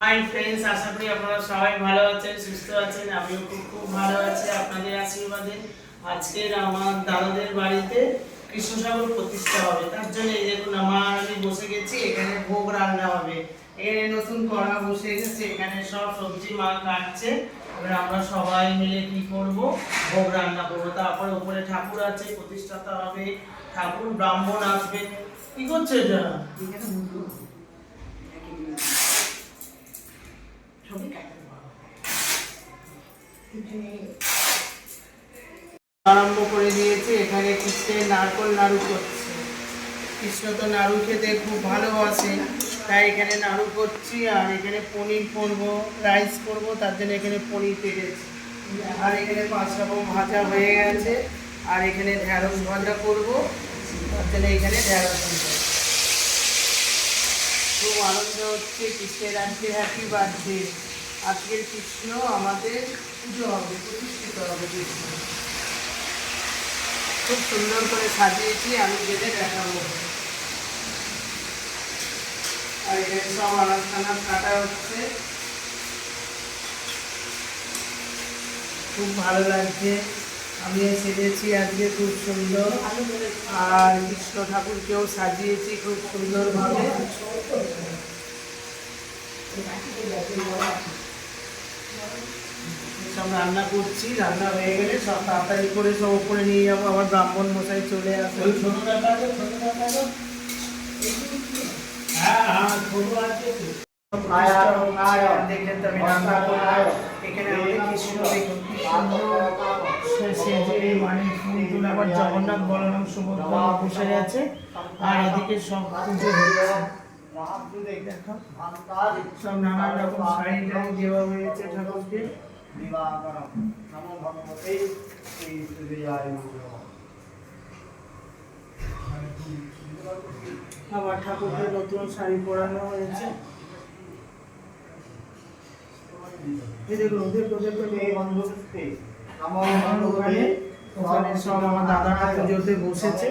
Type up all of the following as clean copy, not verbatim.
Hi friends, আশা করি আপনারা সবাই ভালো আছেন, সুস্থ আছেন। আমিও খুব ভালো আছি আপনাদের আশীর্বাদে। আজকে আমার দাদাদের বাড়িতে কৃষ্ণসাগর প্রতিষ্ঠা হবে, তার জন্য এই দেখুন আমি বসে গেছি। এখানে ভোগ রান্না হবে। এখানে নতুন কড়া বসে গেছে, এখানে সব সবজি মা কাটছে। এবার আমরা সবাই মিলে কি করব, ভোগ রান্না করবো। তারপরে উপরে ঠাকুর আছে, প্রতিষ্ঠাতা হবে ঠাকুর, ব্রাহ্মণ আসবে। কি করছে এটা? আরম্ভ করে দিয়েছে। এখানে কৃষ্ণের নারকল নাড়ু করছে। কৃষ্ণ তো নাড়ু খেতে খুব ভালোবাসে, তাই এখানে নাড়ু করছি। আর এখানে পনির করবো, রাইস করবো, তার জন্য এখানে পনির কেটেছি। আর এখানে 5 রকম ভাজা হয়ে গেছে। আর এখানে ঢ্যাঁড়স ভাজা করবো, তার জন্য এখানে ঢ্যাঁড়স ভাজা। খুব আনন্দ হচ্ছে। কৃষ্ণের আজকে হ্যাপি বার্থডে। আজকের কৃষ্ণ আমাদের পুজো হবে, প্রতিষ্ঠিত হবে কৃষ্ণ। খুব সুন্দর করে সাজিয়েছি, আমি গেলে দেখাবো। আর এখানে সব আনাজ টানাজ কাটা হচ্ছে। খুব ভালো লাগছে। আমি সেজেছি আজকে খুব সুন্দর। আর কৃষ্ণ ঠাকুরকেও সাজিয়েছি খুব সুন্দরভাবে। সব রান্না করছি, রান্না হয়ে গেলে সব তাড়াতাড়ি করে সব উপরে নিয়ে যাবো। আবার ব্রাহ্মণ মশাই চলে আসবে। জগন্নাথ বলরাম সুভদ্রা বসে গেছে। আর এদিকে সব পুজো হচ্ছে। সব নানান রকম শাড়ি টাড়ি দেওয়া হয়েছে ঠাকুরকে। আবার ঠাকুরকে নতুন শাড়ি পরানো হয়েছে। ওখানে সব আমার দাদারা পুজোতে বসেছে।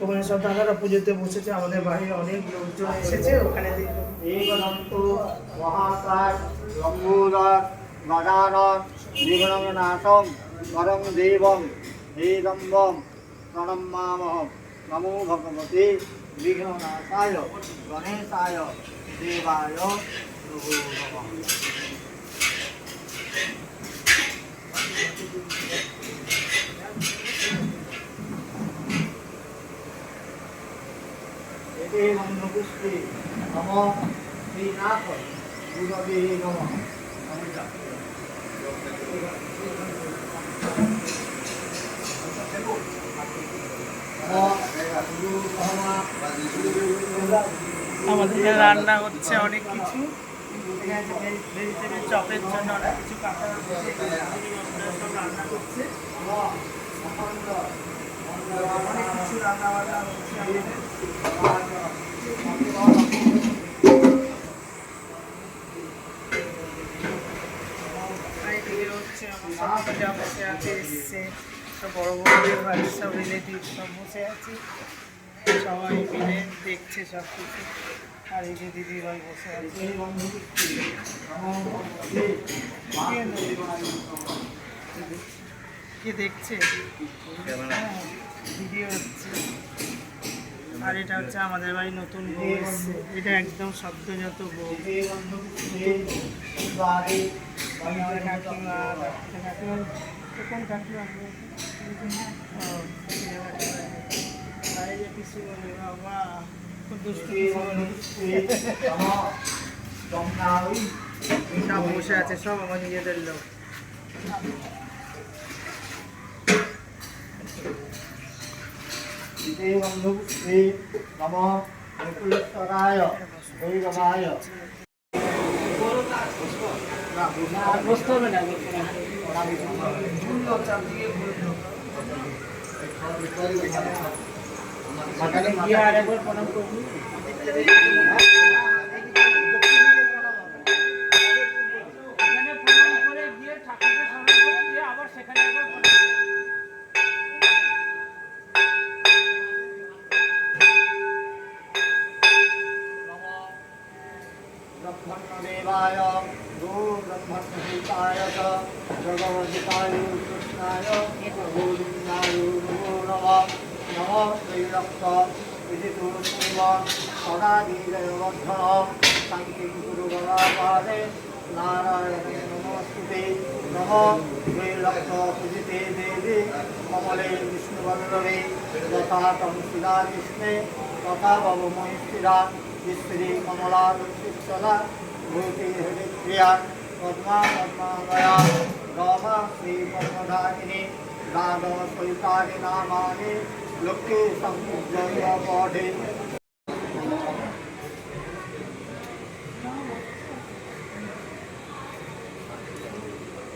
ওখানে সব দাদারা পুজোতে বসেছে। আমাদের বাড়ির অনেক লোকজন এসেছে। ওখানে নমো ভগবতে বিঘ্ননাশায় গণেশায় দেবায় নমো নমঃ। এতে মন্ত্রপুষ্পে নমঃ শ্রীনাথ গুরবে নমঃ। আমাদের রান্না হচ্ছে অনেক কিছু। ভেজিটেবিল চপের জন্য অনেক কিছু কাটা হচ্ছে, সব রান্না করছে। অনেক কিছু রান্না বান্না হচ্ছে আমাদের। বসে আছে, এসছে সব বড় বড়দের বাড়ির সব রিলেটিভ সব বসে আছে, সবাই মিলে দেখছে সব কিছু। আর এই যে দিদিভাই বসে আছে, কে দেখছে, ভিডিও হচ্ছে। আর এটা হচ্ছে আমাদের বাড়ি নতুন বউ এসছে। এটা একদম সদ্যজাত বউ। কাকিমা কোন কাকিমা? বাবা খুব দুষ্টু। সব বসে আছে, সব আমার নিজেদের লোক। বসতে হবে না, আর একবার প্রণাম করবি। सीताय च भगवद्गीताय कृष्णाय गोविन्दाय नमो नमः नमो श्रीरक्त विदितुर्पूर्व सदा धीरवर्धन सङ्कीं गुरुगणापादे नारायणे नमोस्तुते नमो श्रीरक्त पूजिते देवी कमले विष्णुवल्लभे यथा तं शिला विष्णे तथा भवमयि स्थिरा स्त्री कमला दुष्टिक्षला भूति हरिप्रिया पद्मा पद्मालया रामा श्री पद्मधारिणी दादव सहितानि नामानि लोके संपूज्य पाठे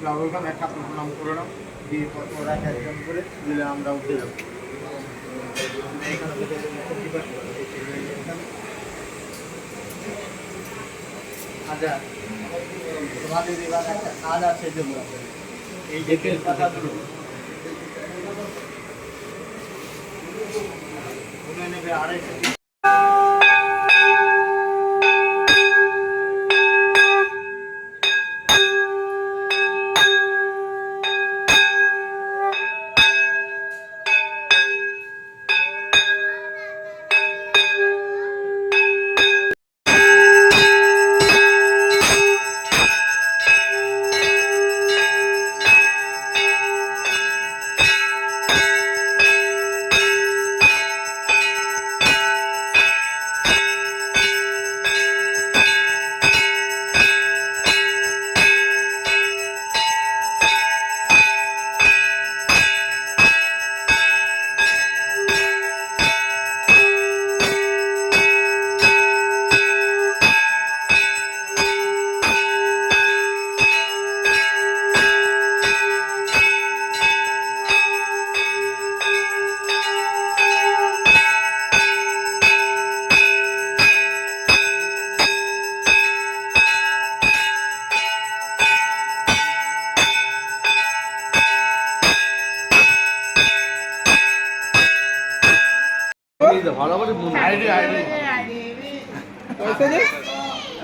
ওখানে একটা প্রণাম করে নাও দিয়ে ওরা একজন করে দিলে আমরা উঠে যাবো আচ্ছা তোমাদের এবার একটা কাজ আছে দেবো এই যে পাতাগুলো গুনে নেবে 250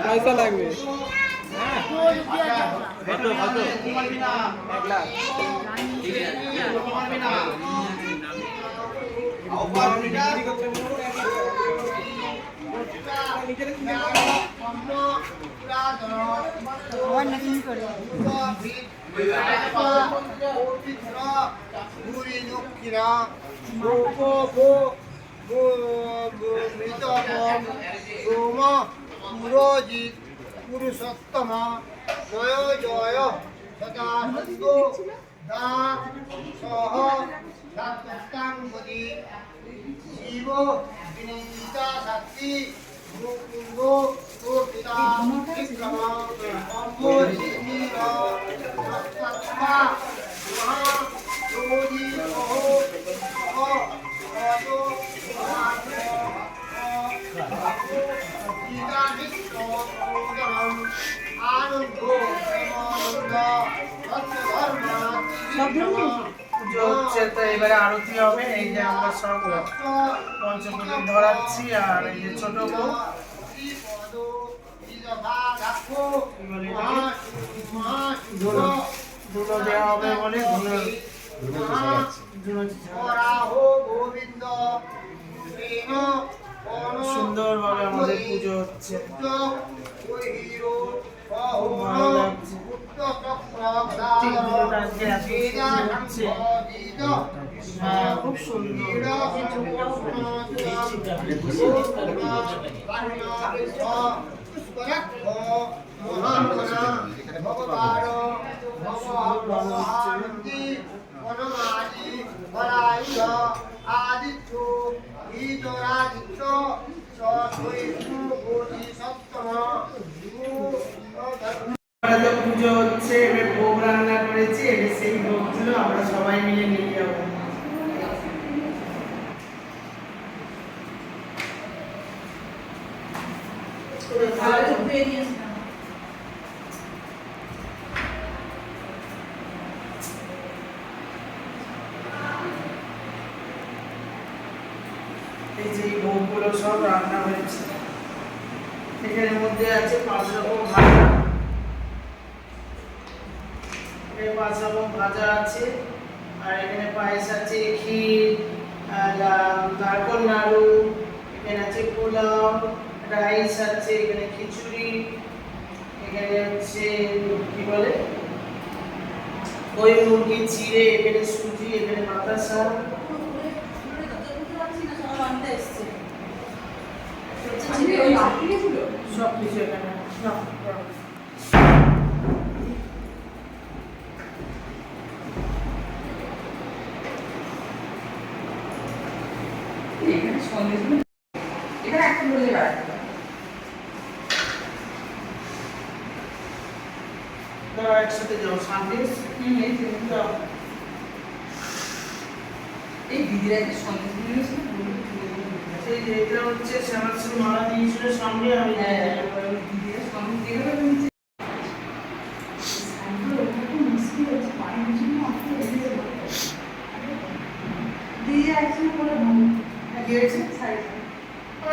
পয়সা লাগবে পুরোজিৎ পুরুষোত্তম জয় জয় সদা সত্য দা সহ সাত্তাঙ্গদি শিব বিনিতা শক্তি মুকুন্দ পিতা বিক্রম অম্বরীর সত্তা মহা যোগী পুজো হচ্ছে তো এবারে আরতি হবে এই যে আমরা সব পঞ্চপ্রদীপ ধরাচ্ছি আর এই যে ছোট বউ ধুলো দেওয়া হবে বলে সুন্দর ভাবে আমাদের পুজো হচ্ছে খুব ভালো লাগছে ঠিক পুজোটা আজকে এত সুন্দর হচ্ছে হ্যাঁ খুব সুন্দর আদিত্য ইতরাদিত্য পুজো হচ্ছে এবার ভোগ রান্না করেছি এবার সেই ভোগগুলো আমরা সবাই মিলে নিয়ে যাবো এই যে ভোগগুলো সব রান্না হয়েছে এখানের মধ্যে আছে 5 রকম ভাত এখানে 5 রকম ভাজা আছে, আর এখানে পায়েস আছে, ক্ষীর, নারকোল নাড়ু, এখানে আছে পোলাও, রাইস আছে, এখানে খিচুড়ি, এখানে হচ্ছে কি বলে ওই মুরগি চিড়ে, এখানে সুজি, এখানে বাতাসা, সব কিছু এখানে। দাঁড়াও, একসাথে যাও সন্দেশ। দাও। এই যে এটা হচ্ছে শ্যামাশ্রী মালা দিয়েছিল সঙ্গে, আমি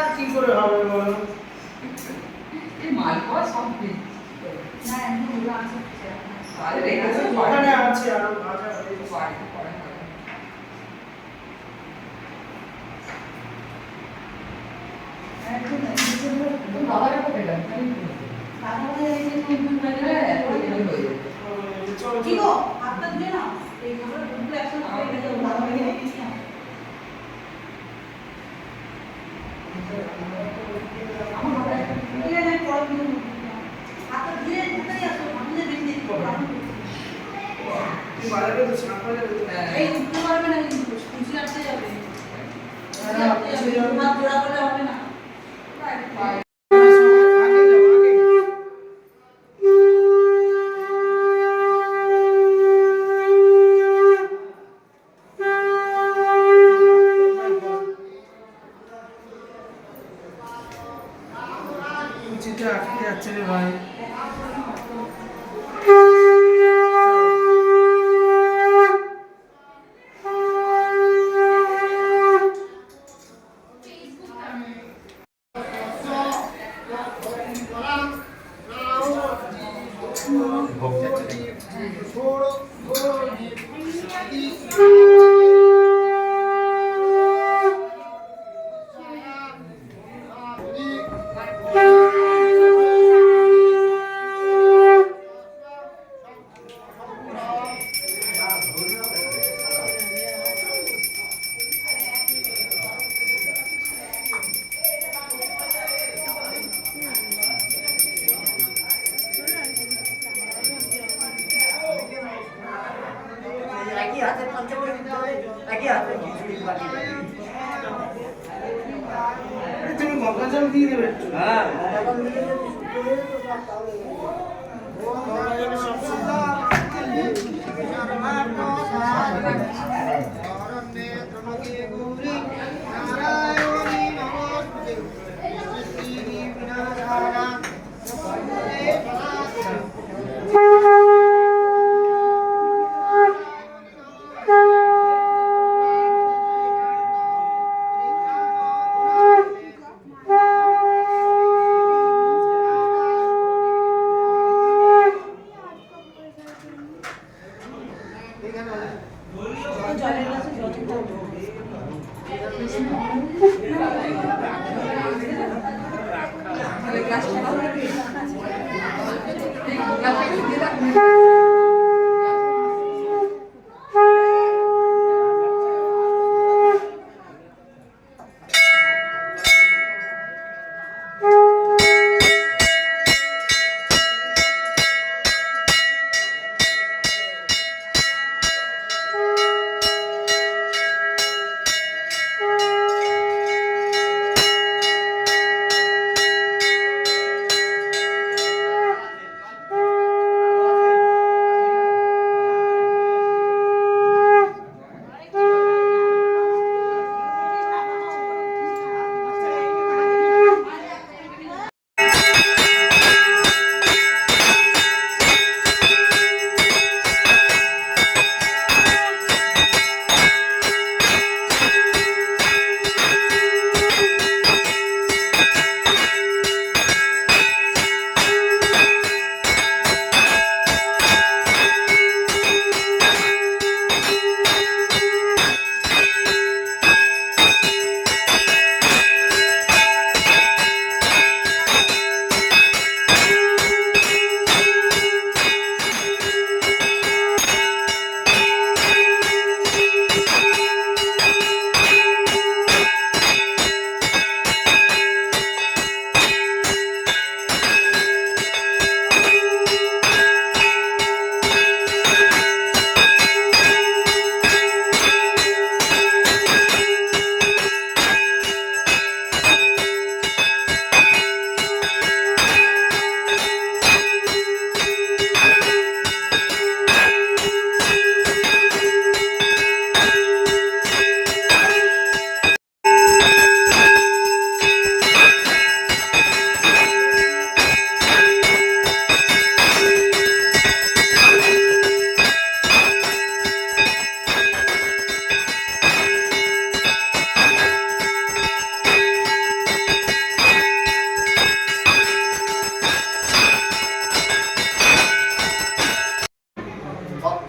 আর কি করে হবে বলো? ওখানে আছে আরো ভাজা হয়েছে। কি গো হাতটা ধুয়ে নাও, এই খাবার দুটো একসাথে হয়ে গেছে, ভালো হয়ে গেছে। হাতটা ধুয়ে কোথায় আসো, সামনে বেশি দিতে পারবে। বাড়াবে তো ছাপা যাবে তো। এই উঠতে পারবে না, কিন্তু কুচি আটকে যাবে। হাত জোড়া করলে হবে না। কুচিটা আটকে যাচ্ছে রে ভাই। তুমি গঙ্গা জল দিয়ে দেবে একটু। হ্যাঁ, গঙ্গা জলে সব সুন্দর। জলের গ্লাসে জল দিতে হবে।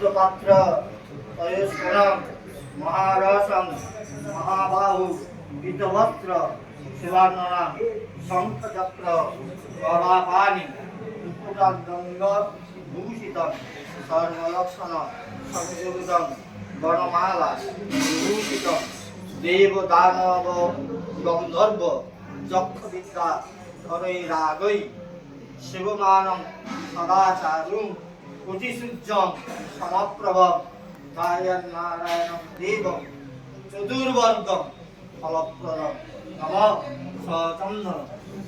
পদ্মপাত্র তয়স্করম মহারসম মহাবাহু পীতবস্ত্র শিবাননাম শঙ্খচক্র গদাপাণি মুকুটাঙ্গ ভূষিতম সর্বলক্ষণ সংযোগিতম বনমালা বিভূষিতম দেব দানব গন্ধর্ব যক্ষবিদ্যা ধরৈরাগৈ শিবমানং সদাচারুং কোটিসূর্যং সমপ্রভম গায়ন নারায়ণং দেবং চতুর্বর্গম ফলপ্রদম নম সচন্দ্র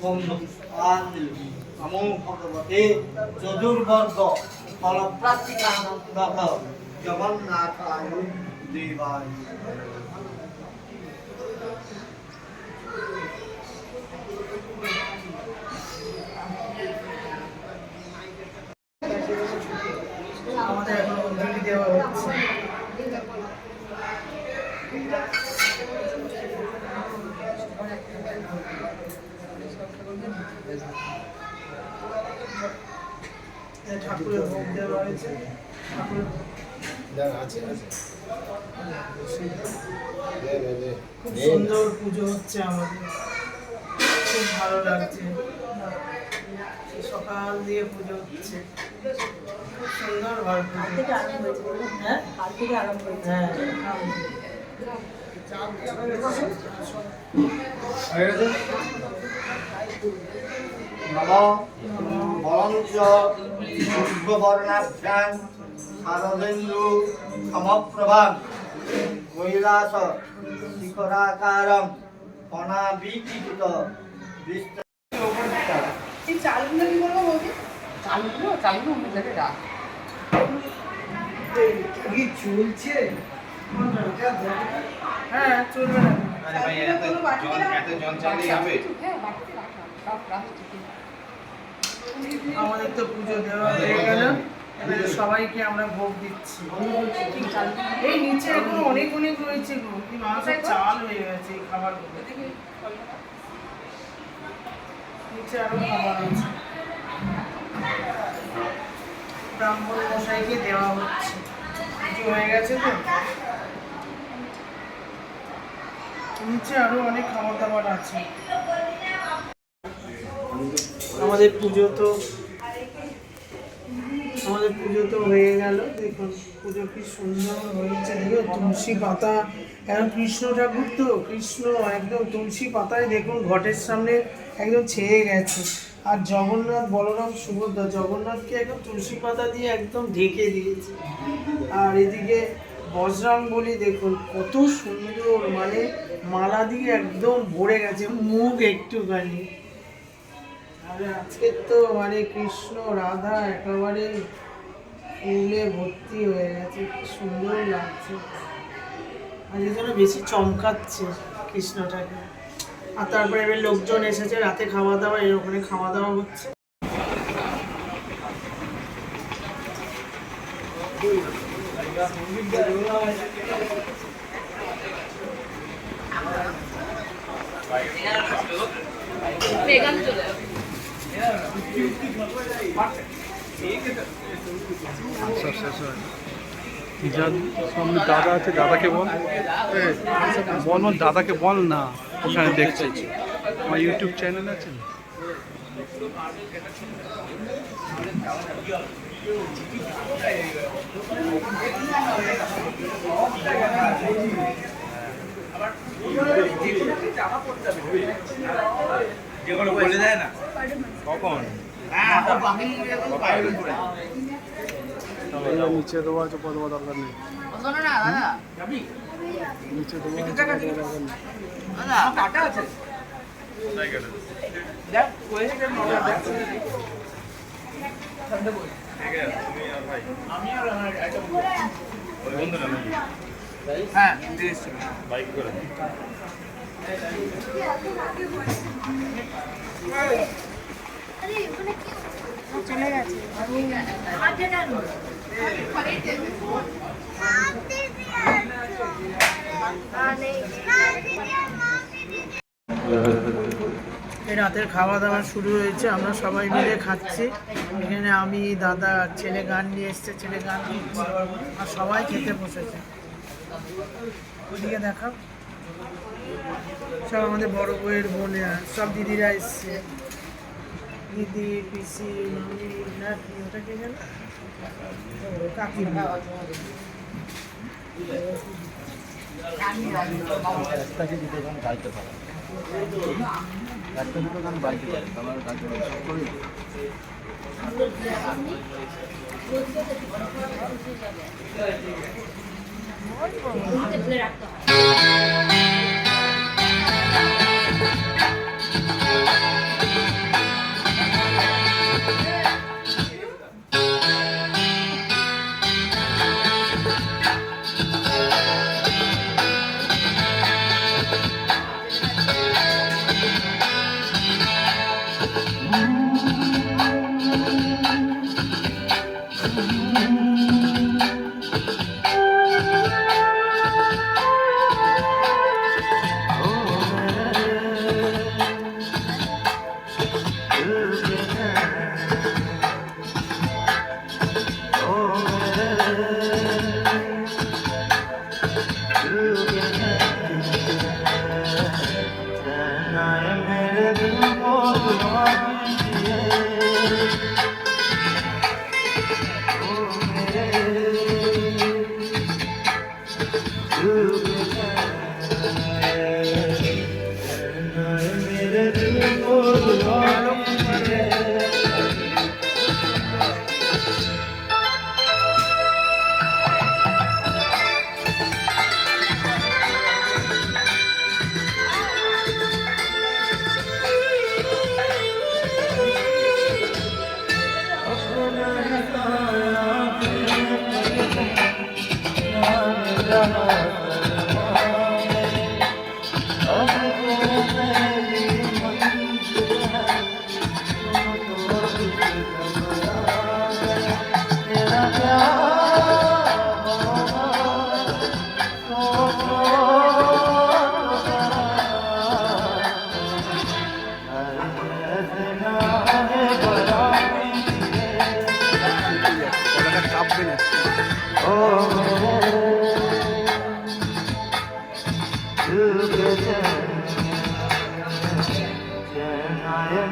বন্ধুষ্পাঞ্জলি নমো ভগবতে চতুর্বর্গ ফলপ্রাপ্তিকানন্দক জগন্নাথায় দেবায়। আমাদের এখন অঞ্জলি দেওয়া হচ্ছে। ঠাকুরের ভোগ দেওয়া হয়েছে। ঠাকুরের খুব সুন্দর পুজো হচ্ছে আমাদের, খুব ভালো লাগছে। সকাল দিয়ে পুজো হচ্ছে, খুব সুন্দর ভাবে পুজো। হ্যাঁ হ্যাঁ নম বরঞ্চ পূর্ববর্ণাভ্যাং শারদেন্দু সমপ্রভাং কৈলাস শিখরাকারম অনাবিকৃত এই চালগুলো কি করবো বৌদি? চালগুলো অন্য জায়গায় রাখ। কি চলছে? হ্যাঁ চলবে না। আরে ভাই এত জল চাইলেই হবে। আমাদের তো পুজো দেওয়া হয়ে গেল, এবারে সবাইকে আমরা ভোগ দিচ্ছি। এই নিচে এখন অনেক অনেক রয়েছে গো, কি মানুষের চাল হয়ে গেছে এই খাবারগুলো। নিচে আরো খাবার আছে, ব্রাহ্মণ মশাইকে দেওয়া হচ্ছে। পুজো হয়ে গেছে তো, নিচে আরো অনেক খাবার দাবার আছে। আমাদের পুজো তো হয়ে গেল। দেখুন পুজো কি সুন্দর হয়েছে, দেখো তুলসী পাতা। এখন কৃষ্ণ ঠাকুর তো, কৃষ্ণ একদম তুলসী পাতায় দেখুন ঘটের সামনে একদম ছেয়ে গেছে। আর জগন্নাথ, বলরাম, সুভদ্রা, জগন্নাথকে একদম তুলসী পাতা দিয়ে একদম ঢেকে দিয়েছে। আর এদিকে বজরংবলী দেখুন কত সুন্দর, মানে মালা দিয়ে একদম ভরে গেছে, মুখ একটুখানি। আরে আজকে তো মানে কৃষ্ণ রাধা একেবারে ফুলে ভর্তি হয়ে গেছে, কি সুন্দর লাগছে। আর এই জন্য বেশি চমকাচ্ছে কৃষ্ণটাকে। আর তারপরে এবার লোকজন এসেছে, রাতে খাওয়া দাওয়া, এর ওখানে খাওয়া দাওয়া হচ্ছে। সামনে দাদা আছে, দাদাকে বল, বল দাদাকে বল না, ওখানে দেখছি আমার ইউটিউব চ্যানেল আছে। যেগুলো বলে দেয় না কখন নিচে দেওয়া আছে, দেওয়া দরকার নেই। নিচে দেওয়া আছে, দরকার নেই। হ্যাঁ বাইক করে চলে গেছে। রাতের খাওয়া দাওয়া শুরু হয়েছে, আমরা সবাই মিলে খাচ্ছি। এখানে আমি, দাদা, ছেলে গান নিয়ে এসছে, ছেলে গান দিচ্ছে আর সবাই খেতে বসেছে। ওদিকে দেখাও, সব আমাদের বড় বউয়ের বোনেরা, সব দিদিরা এসছে, দিদি, পিসি, মামি, নাতি, ওটা কে গেল, কাকিমা। একটাকে দিতে গান গাইতে পারে, একটা দুটো গান গাইতে পারে, আমার গাইতে পারে সব করি।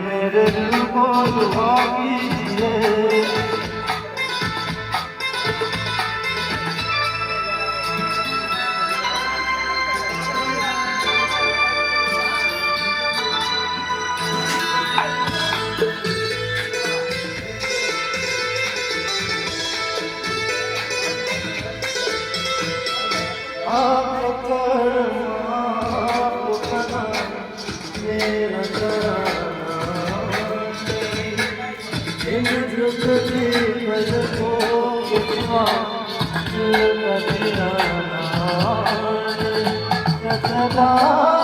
मेरे दिल को दुआ कीजिए। सदा